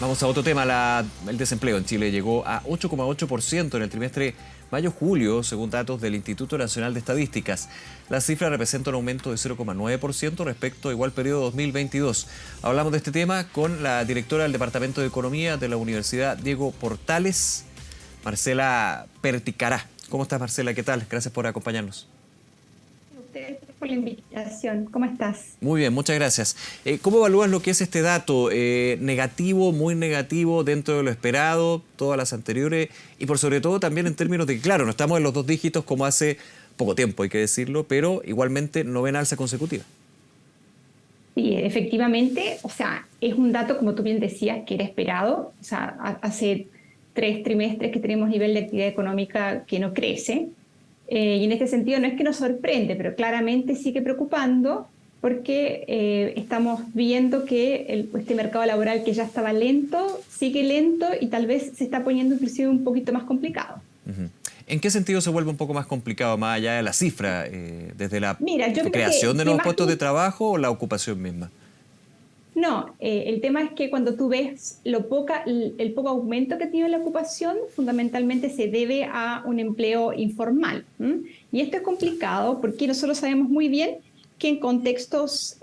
Vamos a otro tema. El desempleo en Chile llegó a 8,8% en el trimestre mayo-julio, según datos del Instituto Nacional de Estadísticas. La cifra representa un aumento de 0,9% respecto a igual periodo 2022. Hablamos de este tema con la directora del Departamento de Economía de la Universidad Diego Portales, Marcela Perticará. ¿Cómo estás, Marcela? ¿Qué tal? Gracias por acompañarnos. Ustedes por la invitación. ¿Cómo estás? Muy bien, muchas gracias. ¿Cómo evalúas lo que es este dato? ¿Negativo, muy negativo, dentro de lo esperado, todas las anteriores? Y por sobre todo también en términos de que, claro, no estamos en los dos dígitos como hace poco tiempo, hay que decirlo, pero igualmente novena alza consecutiva. Sí, efectivamente, o sea, es un dato, como tú bien decías, que era esperado. O sea, hace 3 trimestres que tenemos nivel de actividad económica que no crece. Y en este sentido no es que nos sorprende, pero claramente sigue preocupando porque estamos viendo que este mercado laboral que ya estaba lento, sigue lento y tal vez se está poniendo inclusive un poquito más complicado. Ujú. ¿En qué sentido se vuelve un poco más complicado, más allá de la cifra, desde la Mira, yo creo creación de que nuevos más puestos de que... trabajo o la ocupación misma? No, el tema es que cuando tú ves el poco aumento que tiene la ocupación, fundamentalmente se debe a un empleo informal. ¿M? Y esto es complicado porque nosotros sabemos muy bien que en contextos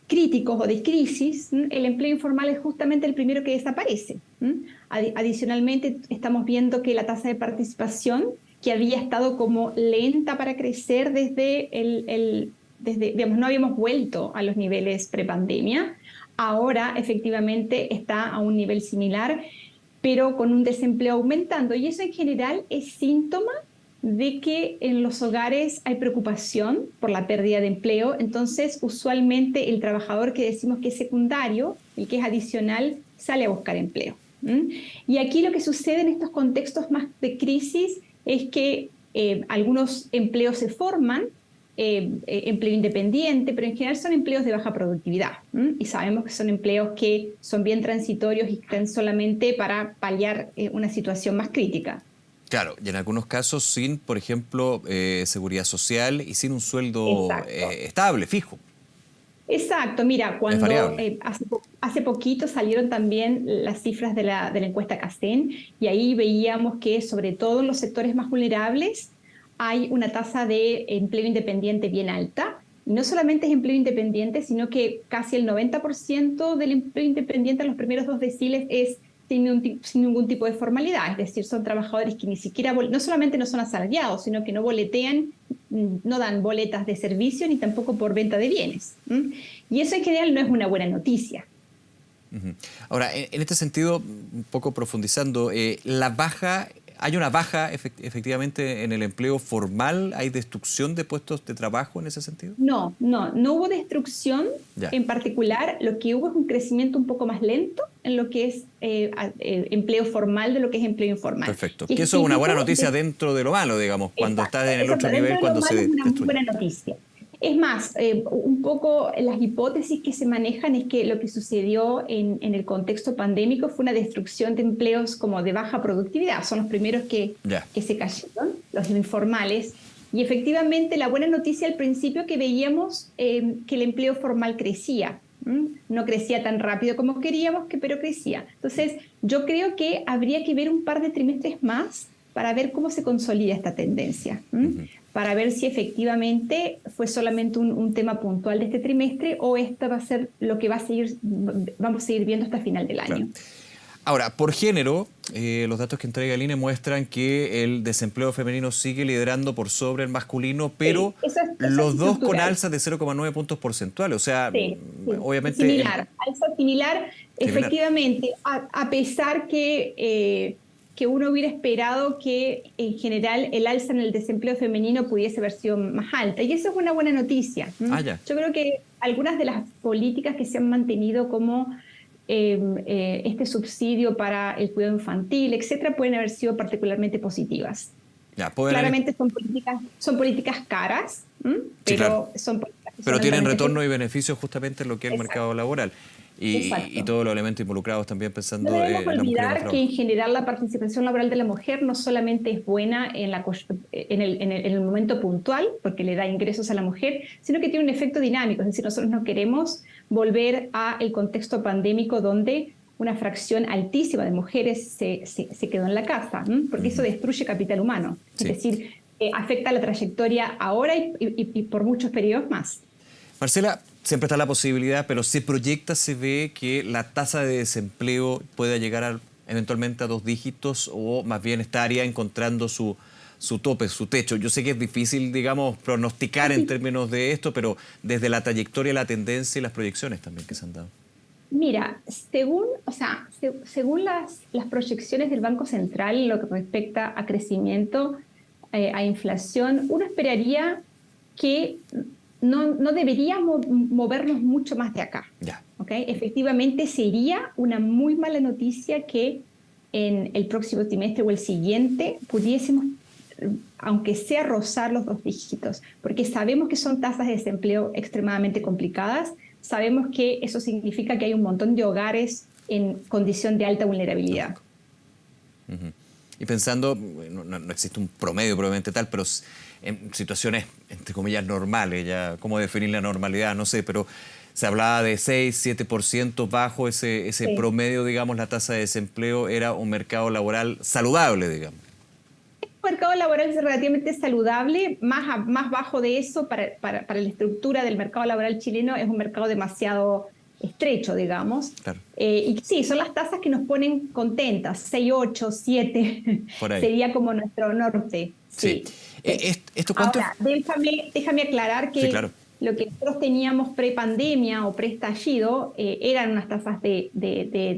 críticos o de crisis, el empleo informal es justamente el primero que desaparece. Adicionalmente, estamos viendo que la tasa de participación, que había estado como lenta para crecer digamos, no habíamos vuelto a los niveles prepandemia, ahora efectivamente está a un nivel similar, pero con un desempleo aumentando. Y eso en general es síntoma de que en los hogares hay preocupación por la pérdida de empleo. Entonces, usualmente el trabajador que decimos que es secundario, el que es adicional, sale a buscar empleo. ¿Mm? Y aquí lo que sucede en estos contextos más de crisis es que algunos empleos se forman, empleo independiente, pero en general son empleos de baja productividad. Y sabemos que son empleos que son bien transitorios y están solamente para paliar una situación más crítica. Claro, y en algunos casos sin, por ejemplo, seguridad social y sin un sueldo Exacto. estable, fijo, Exacto, mira, es cuando variable. hace poquito salieron también las cifras de la encuesta CACEN y ahí veíamos que sobre todo en los sectores más vulnerables hay una tasa de empleo independiente bien alta. Y no solamente es empleo independiente, sino que casi el 90% del empleo independiente en los primeros 2 deciles es sin ningún tipo de formalidad. Es decir, son trabajadores que ni siquiera, no solamente no son asalariados, sino que no boletean, no dan boletas de servicio ni tampoco por venta de bienes. Y eso en general no es una buena noticia. Ujú. Ahora, en este sentido, un poco profundizando, ¿hay una baja efectivamente en el empleo formal? ¿Hay destrucción de puestos de trabajo en ese sentido? No hubo destrucción Ya, en particular. Lo que hubo es un crecimiento un poco más lento en lo que es empleo formal de lo que es empleo informal. perfecto. Y Que es eso es una buena típico noticia dentro de lo malo, digamos, cuando estás Exacto, en el exacto. otro Dentro nivel, de lo cuando malo es se una muy destruye. buena noticia. Es más, un poco las hipótesis que se manejan es que lo que sucedió en el contexto pandémico fue una destrucción de empleos como de baja productividad. Son los primeros Ya. que se cayeron, los informales. Y efectivamente la buena noticia al principio que veíamos que el empleo formal crecía. No crecía tan rápido como queríamos, pero crecía. Entonces, yo creo que habría que ver un par de trimestres más para ver cómo se consolida esta tendencia, Ujú. para ver si efectivamente fue solamente un tema puntual de este trimestre o esto va a ser lo que vamos a seguir viendo hasta final del Claro. año. Ahora, por género, los datos que entrega el INE muestran que el desempleo femenino sigue liderando por sobre el masculino, pero Sí, eso es los dos con estructural. alzas de 0,9 puntos porcentuales. O sea, Sí, sí, obviamente similar, alza similar, similar. efectivamente, a pesar que uno hubiera esperado que en general el alza en el desempleo femenino pudiese haber sido más alta. Y eso es una buena noticia. Ah, ya. Yo creo que algunas de las políticas que se han mantenido como este subsidio para el cuidado infantil, etcétera, pueden haber sido particularmente positivas. Ya, pueden haber. Claramente son políticas caras, Sí, claro. pero son políticas que son Pero tienen altamente retorno y efectivas. beneficios justamente en lo que es el mercado Exacto, laboral. Y exacto. todos los elementos involucrados también No pensando debemos en las mujeres en el olvidar que trabajo. en general la participación laboral de la mujer no solamente es buena en el momento puntual, porque le da ingresos a la mujer, sino que tiene un efecto dinámico. Es decir, nosotros no queremos volver al contexto pandémico donde una fracción altísima de mujeres se quedó en la casa, porque eso destruye capital humano. Sí. Es decir, afecta la trayectoria ahora y por muchos periodos más. Marcela, siempre está la posibilidad, pero se proyecta, se ve que la tasa de desempleo pueda llegar eventualmente a 2 dígitos o más bien estaría encontrando su tope, su techo. Yo sé que es difícil, digamos, pronosticar en términos de esto, pero desde la trayectoria, la tendencia y las proyecciones también que se han dado. Mira, según las proyecciones del Banco Central en lo que respecta a crecimiento, a inflación, uno esperaría que no deberíamos movernos mucho más de acá. Ya. ¿Okay? Efectivamente, sería una muy mala noticia que en el próximo trimestre o el siguiente pudiésemos, aunque sea, rozar los 2 dígitos, porque sabemos que son tasas de desempleo extremadamente complicadas, sabemos que eso significa que hay un montón de hogares en condición de alta vulnerabilidad. Uh-huh. Y pensando, no existe un promedio probablemente tal, pero en situaciones, entre comillas, normales, ya cómo definir la normalidad, no sé, pero se hablaba de 6-7% bajo ese sí. Promedio, digamos, la tasa de desempleo era un mercado laboral saludable, digamos. Un mercado laboral es relativamente saludable, más bajo de eso para la estructura del mercado laboral chileno es un mercado demasiado estrecho, digamos. Claro. Y sí, son las tasas que nos ponen contentas, 6, 8, 7, sería como nuestro norte. Sí. ¿Esto cuánto? Ahora, déjame aclarar que sí, claro. Lo que nosotros teníamos pre-pandemia o pre-estallido eran unas tasas de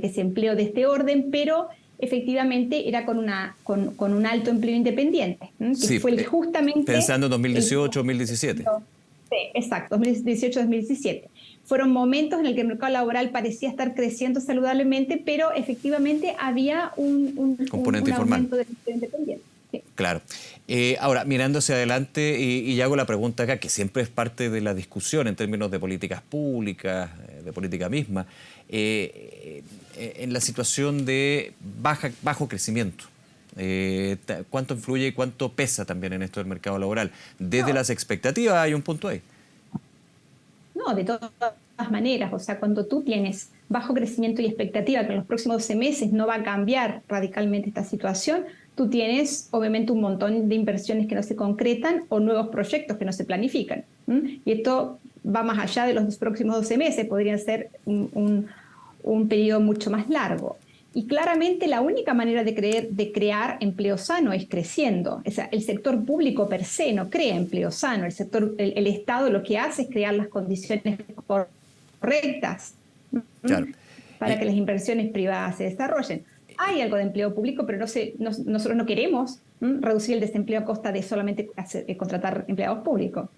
desempleo de este orden, pero efectivamente era con un alto empleo independiente, que sí, fue justamente... Pensando en 2018, 2017. Sí, exacto, 2018-2017. Fueron momentos en el que el mercado laboral parecía estar creciendo saludablemente, pero efectivamente había un componente informal. Aumento del empleo independiente. Sí. Claro. Ahora, mirando hacia adelante, y hago la pregunta acá, que siempre es parte de la discusión en términos de políticas públicas, de política misma, en la situación de bajo crecimiento. ¿Cuánto influye y cuánto pesa también en esto del mercado laboral? Desde las expectativas hay un punto ahí. No, de todas maneras, o sea, cuando tú tienes bajo crecimiento y expectativa que en los próximos 12 meses no va a cambiar radicalmente esta situación, tú tienes obviamente un montón de inversiones que no se concretan o nuevos proyectos que no se planifican. Y esto va más allá de los próximos 12 meses, podría ser un periodo mucho más largo. Y claramente la única manera de crear empleo sano es creciendo. O sea, el sector público per se no crea empleo sano. El Estado lo que hace es crear las condiciones correctas, claro, para que las inversiones privadas se desarrollen. Hay algo de empleo público, pero nosotros no queremos reducir el desempleo a costa de solamente contratar empleados públicos.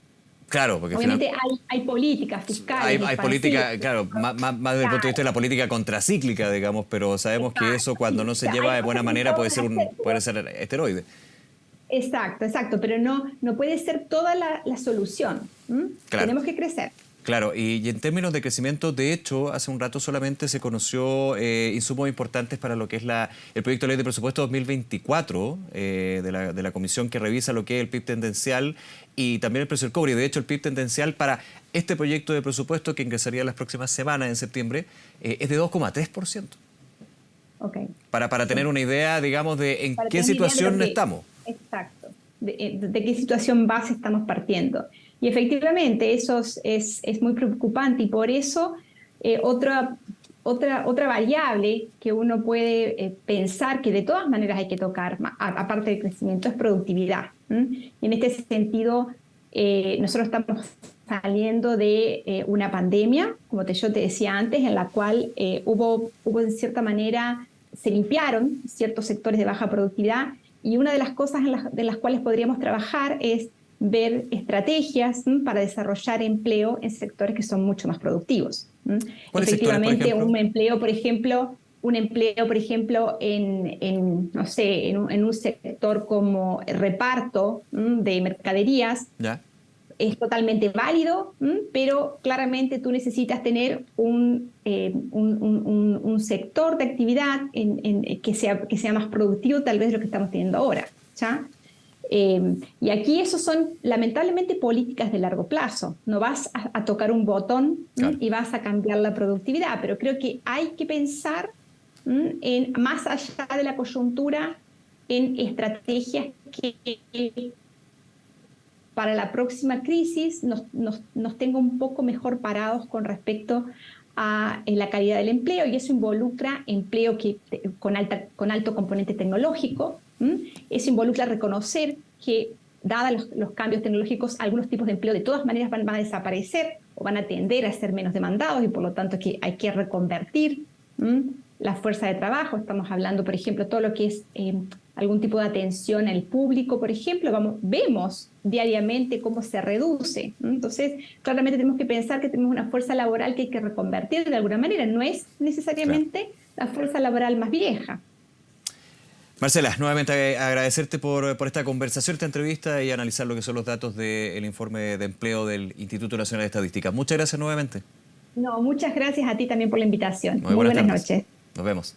Claro, porque obviamente hay políticas fiscales. Hay política, claro, más desde el punto de vista de la política contracíclica, digamos, pero sabemos que eso cuando no se lleva de buena manera puede ser esteroide. Exacto, pero no puede ser toda la solución. Claro. Tenemos que crecer. Claro, y en términos de crecimiento, de hecho, hace un rato solamente se conoció insumos importantes para lo que es el proyecto de ley de presupuesto 2024 de la comisión que revisa lo que es el PIB tendencial y también el precio del cobre. Y de hecho, el PIB tendencial para este proyecto de presupuesto que ingresaría las próximas semanas, en septiembre, es de 2,3%. Okay. Para tener una idea, digamos, de en qué situación estamos. Exacto, de qué situación base estamos partiendo. Y efectivamente eso es muy preocupante y por eso otra variable que uno puede pensar que de todas maneras hay que tocar, aparte del crecimiento, es productividad. Y en este sentido, nosotros estamos saliendo de una pandemia, como yo te decía antes, en la cual hubo en cierta manera, se limpiaron ciertos sectores de baja productividad y una de las cosas de las cuales podríamos trabajar es ver estrategias para desarrollar empleo en sectores que son mucho más productivos. Efectivamente, un empleo, por ejemplo, en un sector como sector de mercaderías, ¿ya? Es totalmente válido, pero claramente tú necesitas tener un sector de actividad que sea más productivo tal vez de lo que estamos teniendo ahora, ¿ya? Y aquí eso son lamentablemente políticas de largo plazo. No vas a tocar un botón, claro, y vas a cambiar la productividad, pero creo que hay que pensar más allá de la coyuntura, en estrategias que para la próxima crisis nos tenga un poco mejor parados con respecto a la calidad del empleo, y eso involucra empleo con alto componente tecnológico. Eso involucra reconocer que, dados los cambios tecnológicos, algunos tipos de empleo de todas maneras van a desaparecer o van a tender a ser menos demandados, y por lo tanto que hay que reconvertir la fuerza de trabajo. Estamos hablando, por ejemplo, todo lo que es algún tipo de atención al público, por ejemplo, vemos diariamente cómo se reduce. Entonces, claramente tenemos que pensar que tenemos una fuerza laboral que hay que reconvertir de alguna manera. No es necesariamente la fuerza laboral más vieja. Marcela, nuevamente agradecerte por esta conversación, esta entrevista y analizar lo que son los datos del informe de empleo del Instituto Nacional de Estadística. Muchas gracias nuevamente. No, muchas gracias a ti también por la invitación. Muy buenas noches. Nos vemos.